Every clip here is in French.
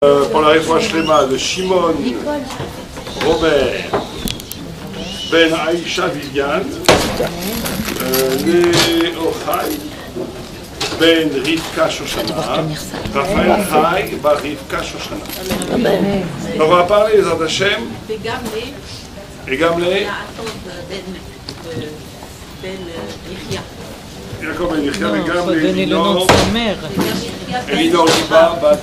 Pour la réfoua shlema de Shimon Robert Ben Aïcha Viviane né Ochai Ben Rivka Shoshana Raphaël Chai Bar Rivka Shoshana. On va parler les Hashem et Gamle Jacob Ben Yechia et Gamle Elinor Elinor Liba Bat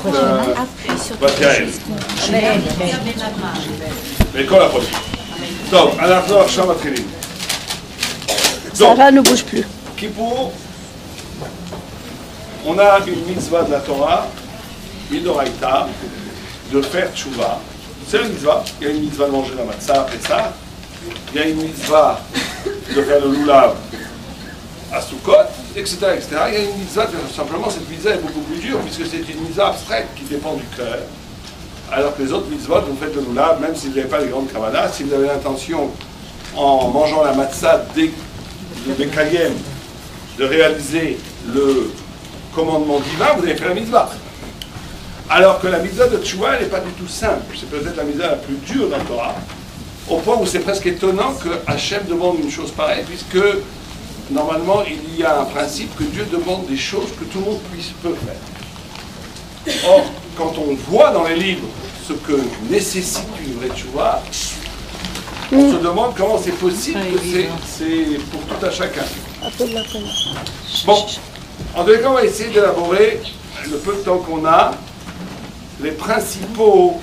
Yael. Mais quand la produit. Donc, à l'argent, Shama Trilim. Sarah ne bouge plus. Kippour, on a une mitzvah de la Torah, Midoraïta, de faire tchouva. C'est une mitzvah. Il y a une mitzvah de manger la matzah après ça. Il y a une mitzvah de faire le lulav à Sukkot, etc., etc. Il y a une mitzvah, simplement cette mitzvah est beaucoup plus dure, puisque c'est une mitzvah abstraite qui dépend du cœur. Alors que les autres mitzvot, vous faites le lulav, même si vous n'avez pas les grandes kavanas, si vous avez l'intention, en mangeant la matzah de Bekayem, de réaliser le commandement divin, vous avez fait la mitzvah. Alors que la mitzvah de Tchouva, elle n'est pas du tout simple. C'est peut-être la mitzvah la plus dure dans le Torah, au point où c'est presque étonnant que Hachem demande une chose pareille, puisque normalement, il y a un principe que Dieu demande des choses que tout le monde peut faire. Or, quand on voit dans les livres ce que nécessite une vraie tchouva, on se demande comment c'est possible que c'est pour tout à chacun. Bon, en tous les cas, on va essayer d'élaborer, le peu de temps qu'on a, les principaux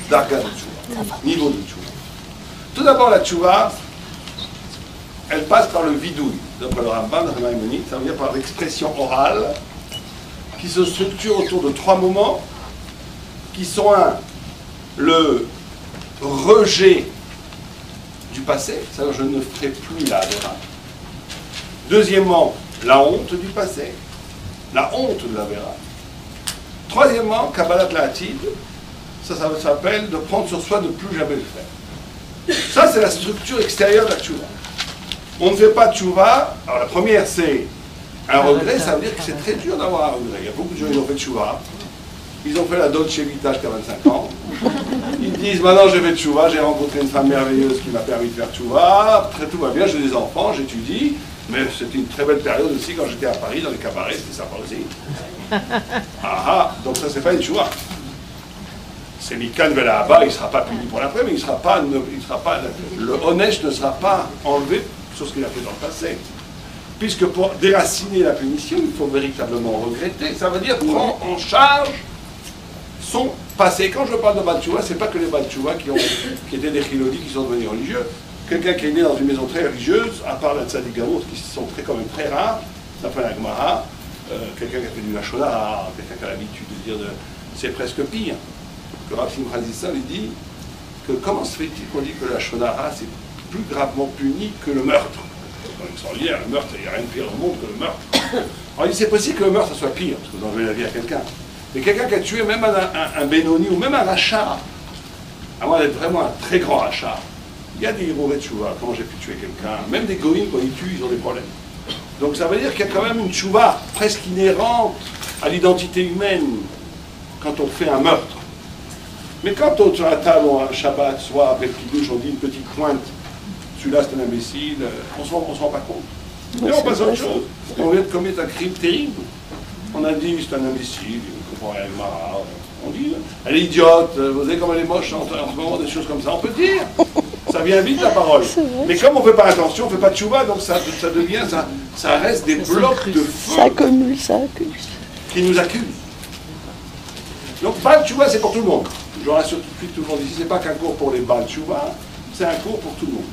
dargas de tchouva, niveaux de tchouva. Tout d'abord, la tchouva, elle passe par le vidouille, d'après le Rambam, d'après Maïmonide, ça veut dire par l'expression orale, qui se structure autour de trois moments, qui sont le rejet du passé, c'est-à-dire je ne ferai plus la Avera. Deuxièmement, la honte du passé, la honte de la Avera. Troisièmement, Kabbalat La'atid, ça s'appelle de prendre sur soi de ne plus jamais le faire. Ça, c'est la structure extérieure de la tchouva. On ne fait pas de tchouva. Alors la première, c'est un regret, ça veut dire que c'est très dur d'avoir un regret. Il y a beaucoup de gens qui ont fait de tchouva. Ils ont fait la Dolce Vita jusqu'à 25 ans. Ils disent, maintenant j'ai fait de tchouva, j'ai rencontré une femme merveilleuse qui m'a permis de faire tchouva. Après tout va bien, j'ai des enfants, j'étudie. Mais c'était une très belle période aussi quand j'étais à Paris, dans les cabarets, c'était sympa aussi. Donc ça c'est pas une tchouva. C'est Mikan Velahaba, il ne sera pas puni pour l'après, mais le Honesh ne sera pas enlevé sur ce qu'il a fait dans le passé. Puisque pour déraciner la punition, il faut véritablement regretter. Ça veut dire prendre en charge son passé. Quand je parle de Baal Tchouva, ce n'est pas que les Baal Tchouva qui étaient des Chilodis qui sont devenus religieux. Quelqu'un qui est né dans une maison très religieuse, à part la Tzadik Gamour, qui sont quand même très rares, ça fait la Gemara, quelqu'un qui a fait du Lachonara, quelqu'un qui a l'habitude de dire c'est presque pire. Que Rav Simcha Zissan lui dit que comment se fait-il qu'on dit que la Shonara c'est plus gravement puni que le meurtre? Sans lire, le meurtre, il n'y a rien de pire au monde que le meurtre. Alors il dit c'est possible que le meurtre soit pire, parce que vous enlevez la vie à quelqu'un. Mais quelqu'un qui a tué même un Benoni ou même un rachat, à moins d'être vraiment un très grand rachat, il y a des héros de tchouva, comment j'ai pu tuer quelqu'un, même des goïms quand ils tuent, ils ont des problèmes. Donc ça veut dire qu'il y a quand même une tchouva presque inhérente à l'identité humaine quand on fait un meurtre. Mais quand sur la table, un Shabbat, soit après le petit douche, on dit une petite pointe, celui-là c'est un imbécile, on ne se rend pas compte. Mais on passe à autre chose. On vient de commettre un crime terrible. On a dit c'est un imbécile, il ne comprend rien, on dit elle est idiote, vous savez comme elle est moche en ce moment, des choses comme ça. On peut dire, ça vient vite la parole. Mais comme on ne fait pas attention, on ne fait pas de tchouva, donc ça devient, ça reste des blocs de feu. Ça accumule. Qui nous accusent. Donc Baal Tchouva c'est pour tout le monde. Je rassure tout de suite tout le monde ici, c'est pas qu'un cours pour les Baal Tchouva, c'est un cours pour tout le monde.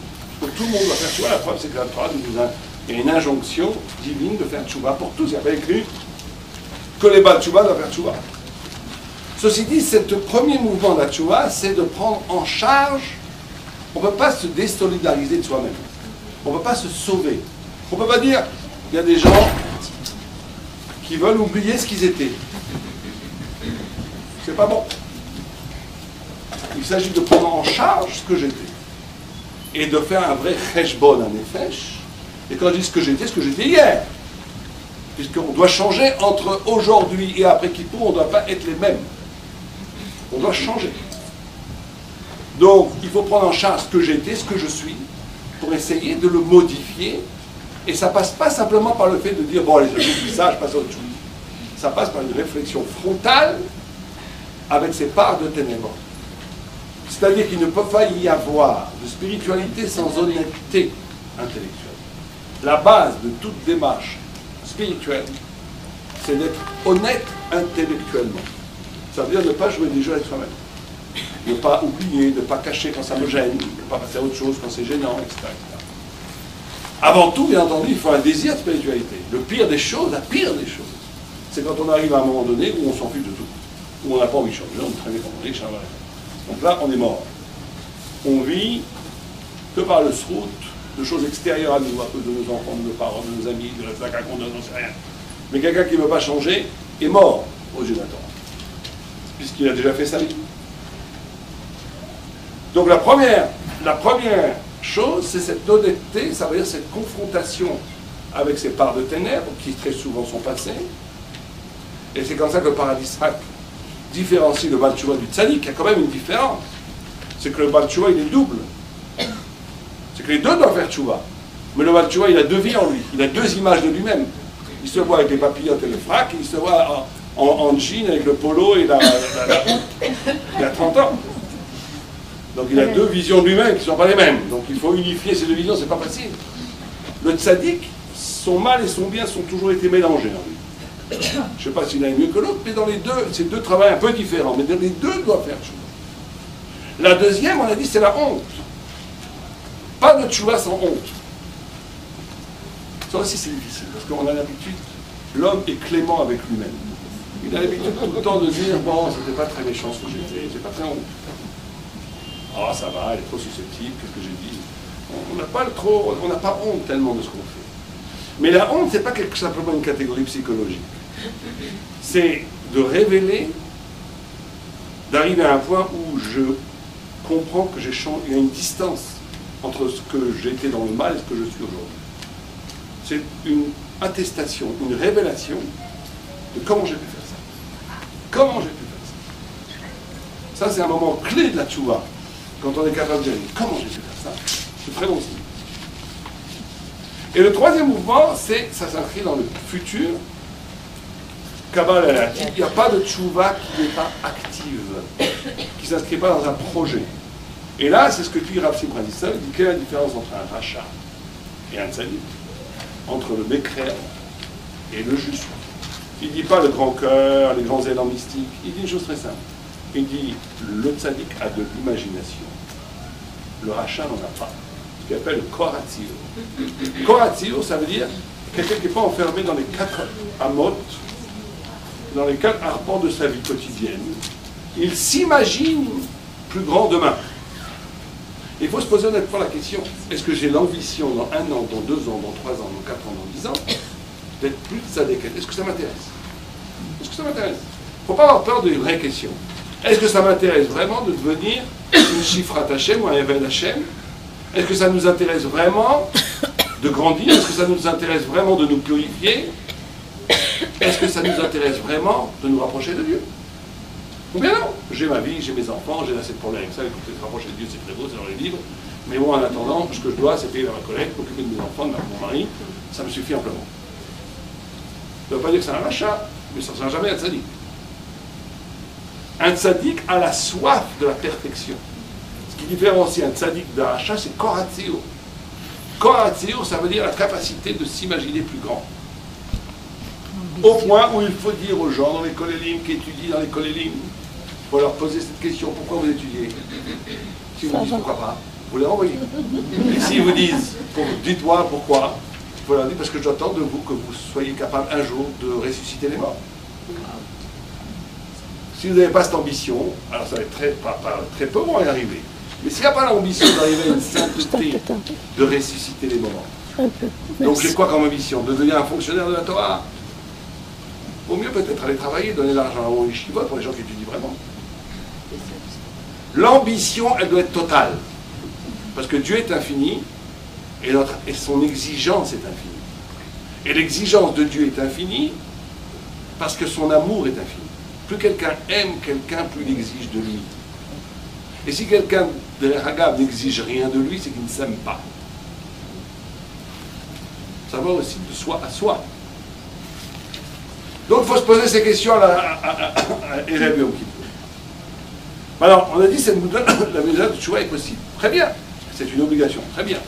Donc tout le monde doit faire tchouva. La preuve c'est que la Torah il y a une injonction divine de faire tchouva pour tous. Il n'y a pas écrit que les Baal Tchouva doivent faire tchouva. Ceci dit, ce premier mouvement de la tchouva, c'est de prendre en charge. On ne peut pas se désolidariser de soi-même. On ne peut pas se sauver. On ne peut pas dire, il y a des gens qui veulent oublier ce qu'ils étaient. C'est pas bon. Il s'agit de prendre en charge ce que j'étais. Et de faire un vrai cheshbon, un nefesh. Et quand je dis ce que j'étais hier. Puisqu'on doit changer entre aujourd'hui et après Kippour, on ne doit pas être les mêmes. On doit changer. Donc, il faut prendre en charge ce que j'étais, ce que je suis, pour essayer de le modifier. Et ça ne passe pas simplement par le fait de dire, bon, allez, j'oublie ça, je passe à autre chose. Ça passe par une réflexion frontale avec ses parts de ténèbres. C'est-à-dire qu'il ne peut pas y avoir de spiritualité sans honnêteté intellectuelle. La base de toute démarche spirituelle, c'est d'être honnête intellectuellement. Ça veut dire ne pas jouer des jeux avec soi-même. Ne pas oublier, ne pas cacher quand ça me gêne, ne pas passer à autre chose quand c'est gênant, etc., etc. Avant tout, bien entendu, il faut un désir de spiritualité. Le pire des choses, la pire des choses, c'est quand on arrive à un moment donné où on s'en fiche de tout, où on n'a pas envie de changer, on est très bien comme on est, donc là, on est mort. On vit que par le srout de choses extérieures à nous, à cause de nos enfants, de nos parents, de nos amis, de la zakat qu'on donne, on ne sait rien. Mais quelqu'un qui ne veut pas changer est mort aux yeux d'un Torah, puisqu'il a déjà fait sa vie. Donc la première chose, c'est cette honnêteté, ça veut dire cette confrontation avec ces parts de ténèbres qui très souvent sont passées. Et c'est comme ça que le Paradisrak différencie le Baal Tshuva du Tzadik. Il y a quand même une différence. C'est que le Baal Tshuva, il est double. C'est que les deux doivent faire Tshuva. Mais le Baal Tshuva, il a deux vies en lui. Il a deux images de lui-même. Il se voit avec les papillotes et le frac, il se voit en jean avec le polo et la houppe. Il a 30 ans. Donc il a deux visions de lui-même qui ne sont pas les mêmes. Donc il faut unifier ces deux visions, c'est pas facile. Le tzaddik, son mal et son bien sont toujours été mélangés en lui. Je ne sais pas s'il a mieux que l'autre, mais dans les deux, ces deux travails un peu différents. Mais les deux doivent faire tchouva. La deuxième, on a dit, c'est la honte. Pas de tchouva sans honte. Ça aussi c'est difficile, parce qu'on a l'habitude, l'homme est clément avec lui-même. Il a l'habitude tout le temps de dire, bon, c'était pas très méchant ce que j'ai fait, j'ai pas très honte. Ah, ça va, elle est trop susceptible, qu'est-ce que j'ai dit? On n'a pas honte tellement de ce qu'on fait. Mais la honte, c'est pas simplement une catégorie psychologique. C'est de révéler, d'arriver à un point où je comprends que j'ai changé, il y a une distance entre ce que j'étais dans le mal et ce que je suis aujourd'hui. C'est une attestation, une révélation de comment j'ai pu faire ça. Comment j'ai pu faire ça. Ça, c'est un moment clé de la tchouva. Quand on est capable de dire comment j'ai pu faire ça, c'est très bon signe. Et le troisième mouvement, ça s'inscrit dans le futur. Kabbalah, il n'y a pas de tchouva qui n'est pas active, qui ne s'inscrit pas dans un projet. Et là, c'est ce que dit Rav Simcha Dissel, il dit quelle est la différence entre un rachat et un tzaddik, entre le mécréant et le juste. Il ne dit pas le grand cœur, les grands élans mystiques, il dit une chose très simple. Il dit le tzaddik a de l'imagination, le rachat n'en a pas. Ce qu'il appelle le koratzio. Koratzio, ça veut dire quelqu'un qui n'est pas enfermé dans les 4 amot, dans les 4 arpents de sa vie quotidienne. Il s'imagine plus grand demain. Il faut se poser honnêtement la question, est-ce que j'ai l'ambition dans 1 an, dans 2 ans, dans 3 ans, dans 4 ans, dans 10 ans, d'être plus tzaddik? Est-ce que ça m'intéresse? Est-ce que ça m'intéresse? Il ne faut pas avoir peur des vraies questions. Est-ce que ça m'intéresse vraiment de devenir une Shifrat Hashem ou un Eved Hashem? Est-ce que ça nous intéresse vraiment de grandir? Est-ce que ça nous intéresse vraiment de nous purifier? Est-ce que ça nous intéresse vraiment de nous rapprocher de Dieu? Ou bien non, j'ai ma vie, j'ai mes enfants, j'ai assez de problèmes avec ça, écoutez, se rapprocher de Dieu c'est très beau, c'est dans les livres, mais moi en attendant, ce que je dois c'est payer ma collecte, m'occuper de mes enfants, de mon mari, ça me suffit amplement. Ça ne veut pas dire que c'est un rachat, mais ça ne sera jamais un tzaddik. Un tzaddik a la soif de la perfection. Ce qui différencie un tzaddik d'un rachat, c'est koratzio. Koratzio, ça veut dire la capacité de s'imaginer plus grand. Au point où il faut dire aux gens dans les kolélim, qui étudient dans les kolélim, il faut leur poser cette question, pourquoi vous étudiez? Si vous disent pourquoi pas, vous les renvoyez. Et s'ils vous disent, dites-moi pourquoi, il faut leur dire parce que j'attends de vous que vous soyez capable un jour de ressusciter les morts. Si vous n'avez pas cette ambition, alors ça va être très peu, on va y arriver. Mais s'il n'y a pas l'ambition d'arriver à une sainteté de ressusciter les morts, donc j'ai quoi comme ambition? De devenir un fonctionnaire de la Torah? Au mieux peut-être aller travailler, donner l'argent aux yeshivot pour les gens qui étudient vraiment. L'ambition, elle doit être totale. Parce que Dieu est infini et son exigence est infinie. Et l'exigence de Dieu est infinie parce que son amour est infini. Plus quelqu'un aime quelqu'un, plus il exige de lui. Et si quelqu'un de Hagab n'exige rien de lui, c'est qu'il ne s'aime pas. Ça va aussi de soi à soi. Donc il faut se poser ces questions à Erev Yom Kippour. Alors, on a dit que la méthode de Tchouva est possible. Très bien. C'est une obligation. Très bien.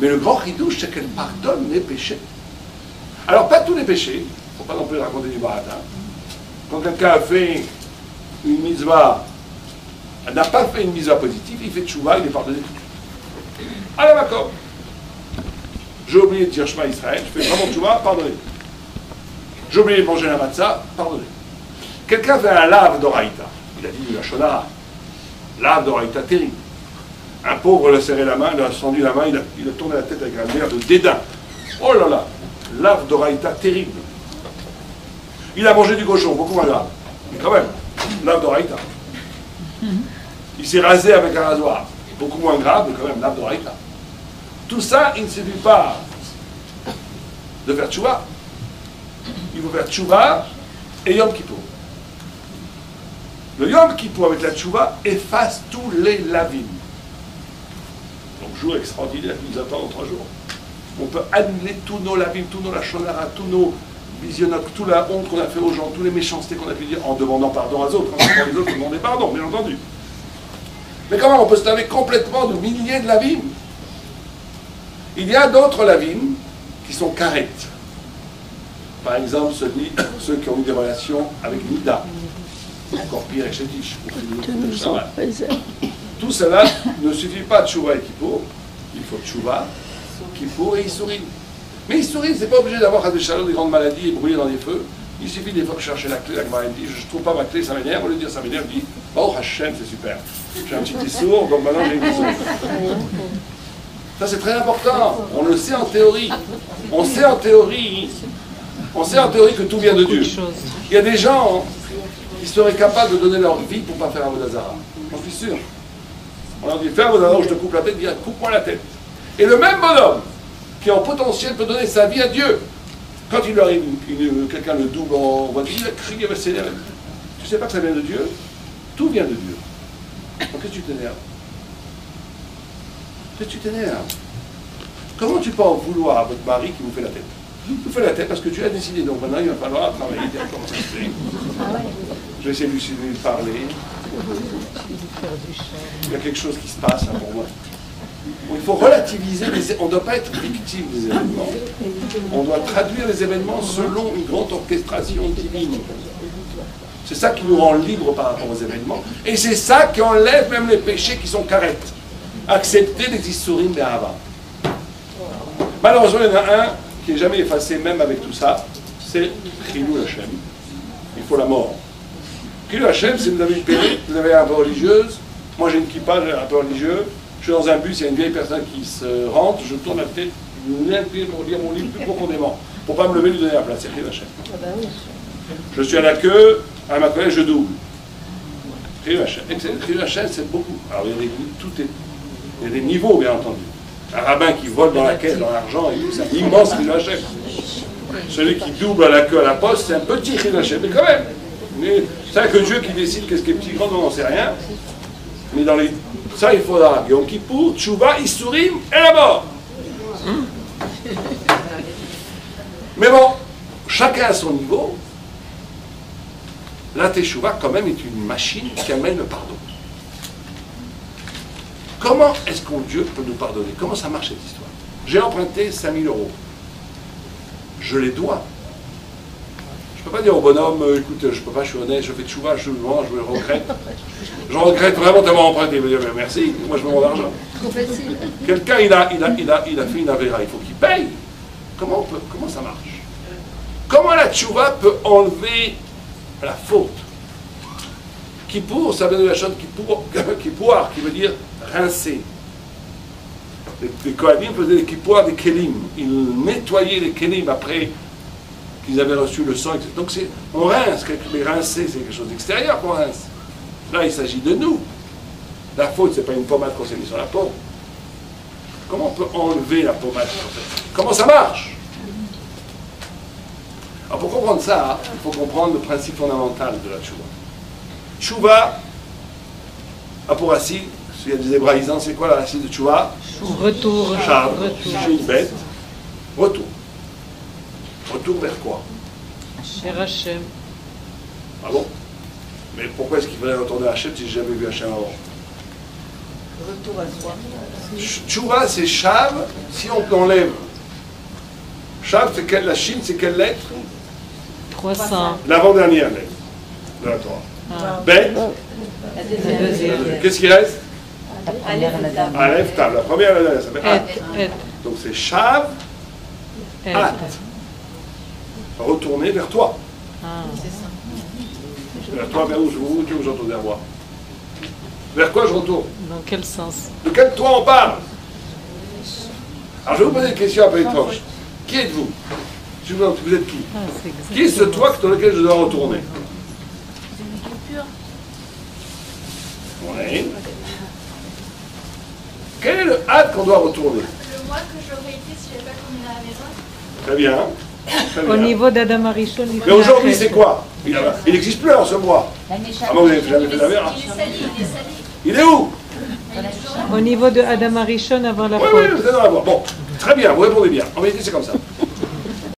Mais le grand chidouche, c'est qu'elle pardonne les péchés. Alors, pas tous les péchés. Il ne faut pas non plus raconter du baratin. Quand quelqu'un a fait une mitzvah, n'a pas fait une mitzvah positive, il fait tchouva, il est pardonné tout de suite. Allez, d'accord. J'ai oublié de dire Shema Israël, je fais vraiment tchouva, pardonné. J'ai oublié de manger la matzah, pardonné. Quelqu'un fait un lave d'oraïta. Il a dit la shonara. Lave d'oraïta terrible. Un pauvre lui a serré la main, il a tendu la main, il a tourné la tête avec un air de dédain. Oh là là, lave d'oraïta terrible. Il a mangé du cochon, beaucoup moins grave. Mais quand même, lave d'oraïta. Il s'est rasé avec un rasoir. Beaucoup moins grave, mais quand même, lave d'oraïta. Tout ça, il ne suffit pas de faire tchouva. Il faut faire tchouva et Yom Kippour. Le Yom Kippour avec la tchouva efface tous les lavim. Donc, jour extraordinaire qui nous attend dans 3 jours. On peut annuler tous nos lavim, tous nos lachonara, tous nos visionneurs, toute la honte qu'on a fait aux gens, toutes les méchancetés qu'on a pu dire en demandant pardon aux autres. En les autres demander pardon, bien entendu. Mais comment on peut se laver complètement de milliers de lavim? Il y a d'autres lavim qui sont carettes. Par exemple, ceux qui ont eu des relations avec Nida. Encore pire avec Chétiche. Tout cela ne suffit pas de Tchouva et Kippour. Il faut Tchouva, Kippour et Issourim. Mais Issourim, c'est pas obligé d'avoir des chaleurs, des grandes maladies et brûler dans les feux. Il suffit des fois de chercher la clé. La Gemara dit, je ne trouve pas ma clé, ça m'énerve. Au lieu de dire ça m'énerve, il dit, oh Hachem, c'est super. J'ai un petit Issour, donc maintenant j'ai une Issour. Ça c'est très important. On le sait en théorie. On sait en théorie que tout vient de Dieu. Il y a des gens qui seraient capables de donner leur vie pour ne pas faire Avodah Zarah. J'en suis sûr. On leur dit, fais Avodah Zarah, je te coupe la tête, il dit, coupe-moi la tête. Et le même bonhomme qui en potentiel peut donner sa vie à Dieu, quand il lui arrive, quelqu'un le double en voiture, il a crié, tu sais pas que ça vient de Dieu? Tout vient de Dieu. Donc qu'est-ce que tu t'énerves? Qu'est-ce que tu t'énerves? Comment tu peux en vouloir à votre mari qui vous fait la tête? Il vous fait la tête parce que tu as décidé. Donc maintenant, il va falloir travailler. Comment ça se fait? Je vais essayer de lui parler. Il y a quelque chose qui se passe là, pour moi. Il faut relativiser, on ne doit pas être victime des événements. On doit traduire les événements selon une grande orchestration divine. C'est ça qui nous rend libres par rapport aux événements. Et c'est ça qui enlève même les péchés qui sont carettes. Accepter les Issourim Be'ahava. Malheureusement, il y en a un qui n'est jamais effacé, même avec tout ça, c'est Chilul Hashem. Il faut la mort. Chilul Hashem, c'est vous avez une période, vous avez un peu religieuse. Moi j'ai une kippa, j'ai un peu religieux. Je suis dans un bus, il y a une vieille personne qui se rentre, je tourne la tête, pour lire mon livre plus profondément, pour ne pas me lever et lui donner la place. C'est Chilul Hashem. Je suis à la queue, à ma collègue, je double. Chilul Hashem. Chilul Hashem, c'est beaucoup. Alors il y a il y a des niveaux, bien entendu. Un rabbin qui vole dans la caisse, dans l'argent, c'est un immense Chilul Hashem. Celui qui double à la queue à la poste, c'est un petit Chilul Hashem, mais quand même. C'est que Dieu qui décide qu'est-ce qui est petit, grand, on n'en sait rien. Mais dans les... ça, il faudra Yom Kippour, Tchouva, Issourim et la mort. Mais bon, chacun à son niveau. La Teshuvah, quand même, est une machine qui amène le pardon. Comment est-ce que Dieu peut nous pardonner? Comment ça marche cette histoire? J'ai emprunté 5 000 €. Je les dois. Je ne peux pas dire au bonhomme, écoute, je ne peux pas, je suis honnête, je fais tchouva, je le regrette. Je regrette vraiment d'avoir emprunté. Il me dit, merci, moi je veux mon argent. Quelqu'un, il a fait une avéra, il faut qu'il paye. Comment ça marche? Comment la tchouva peut enlever la faute? Kippour, ça vient de la chose kippour, qui veut dire rincer. Les Kohanim faisaient des kippour des kelim. Ils nettoyaient les kelim après qu'ils avaient reçu le sang, etc. Donc on rince, mais rincer, c'est quelque chose d'extérieur qu'on rince. Là, il s'agit de nous. La faute, c'est pas une pommade qu'on s'est mis sur la peau. Comment on peut enlever la pommade? Comment ça marche? Alors pour comprendre ça, il faut comprendre le principe fondamental de la tchouva. Tchouva, aporassi, s'il y a des hébraïsants, c'est quoi la racine de tchouva? Retour. Chav, Retour. shin bet, retour. Retour vers quoi? Cher Hachem. Ah bon? Mais pourquoi est-ce qu'il fallait retourner à Hachem si j'ai jamais vu Hachem avant? Retour à soi. Tchouva, c'est Shav, si on enlève. Shav, c'est quelle, la Chine, c'est quelle lettre? 300. L'avant-dernière lettre de la Torah. Ah. Bet, La La deuxième. qu'est-ce qui reste? La première, la dame. Aleph, Tav. La première, la dernière, ça fait At. Et. Donc c'est Shav, Et. At. Retourner vers toi. Ah. Vers toi, vers où tu veux retourner vers moi? Vers quoi je retourne? Dans quel sens? De quel toi on parle? Alors je vais vous poser une question un peu étrange. Qui êtes-vous? Vous êtes qui? Ah, c'est Qui est ce toi dans lequel je dois retourner? Oui. Quel est le hâte qu'on doit retourner? Le mois que j'aurais été si je n'avais pas commis à la maison. Très bien. Très Au bien. niveau d'Adam Arishon, il Mais aujourd'hui, c'est quoi? Il n'existe plus en ce mois. Ah, vous n'avez jamais fait la mer? Il est sali, il est sali. Il est où? Il est toujours là. Au niveau de Adam Arishon avant la Oui, faute. oui, vous êtes dans la voie. Bon, très bien, vous répondez bien. En vérité, c'est comme ça.